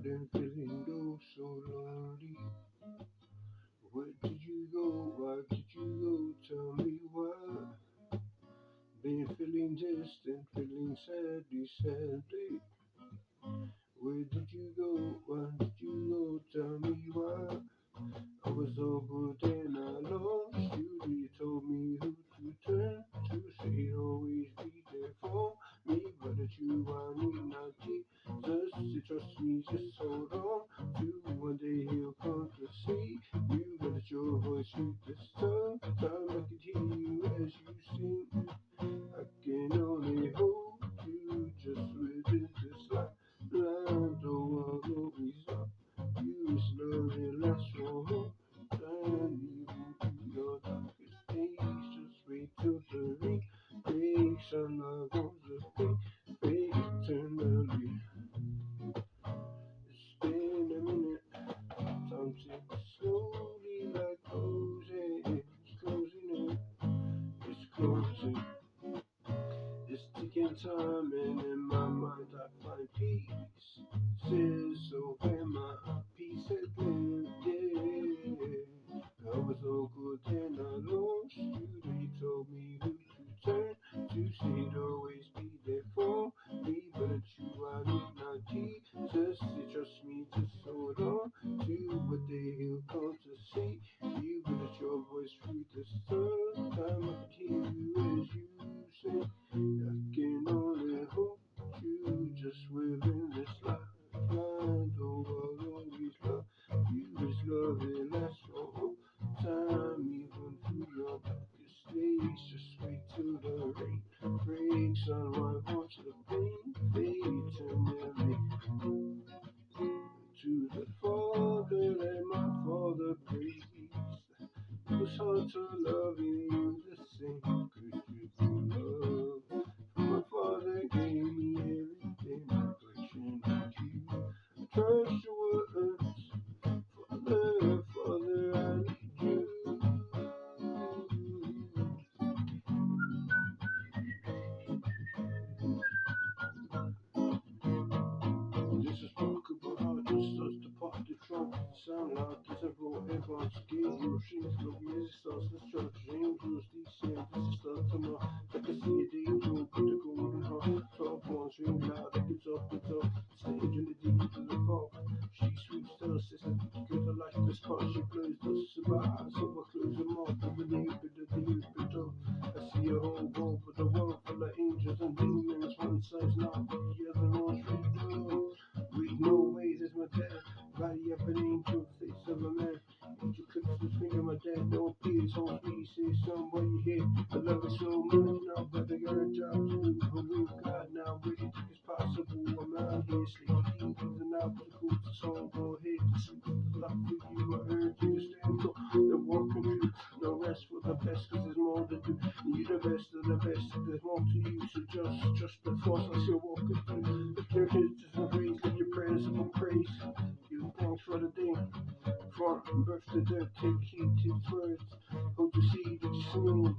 road and feeling oh so lonely. Where did you go? Why did you go? Tell me why. Been feeling distant, feeling sadly, sadly. Where did you go? Why did you go? Tell me why. I was so good and I lost you. You told me who to turn to. Say you'd always be there for me. But it's you I need, not Jesus. You trust me, just hold on to. One day he'll come to see you. But it's your voice with this tongue. Time I can hear you as you sing. I can only hold you just within this lifeline. Though I'll always love you. It's love that lasts for whole time. Even through your darkest days, just wait till the rain breaks. I'm not going to fade eternally. It's been a minute. Time ticks slowly like closing. It's closing in. It's closing. It's ticking time, and in my mind I find peace. Says so when my peace had lived, yeah. I was so good and I lost you. They told me who to turn to. Said always be there for me, but it's you I need, not Jesus. They trust me, just hold on to. What day he'll come to see you, but it's your voice through the sun. Time I can hear you as you say. I can only hold you just within this lifeline. Though I'll always love you, this love it lasts for all time. Even through your darkest days, just wait till the rain breaks. Unwind once the pain fades eternally. To the Father, let my Father praise. It was hard to love you the same. Could you bring love? My Father gave me everything, my affection and you. I trust your words, Father, Father, I need you. This is broken, but heart just starts to pop the trunk. Sound loud, several headphones, game machines, no resistance, destruction, angels, descend. This is the tomorrow. I can see it, the angel, put the golden heart. 12 ones, ring loud, it gets up and up. Stage in the deep to the fog. She sweeps the system, get the life this part. She plays the survive, so I close them off. The name, the deep, I see a whole world, but the world full of angels and demons. One side's not, but the other one's free. Read no ways as my dad. Body up an angel, face of a man. Angel clicks his finger, my dad don't peers. Hold me, say son, what you hear? I love it so much now, but I got a job to do. Believe God now, what you think is possible? I'm out here sleeping demons and out for the cool song. Go ahead, this is the luck for you. I urge you to stand tall. The walking through, no rest for the best, cause there's more to do. You the best of the best, there's more to you. So just the force I still walking through. If there is just a grace, let your prayers up and praise. Give thanks for the day. From birth to death, take heed to its words. Hold your seed that you soon.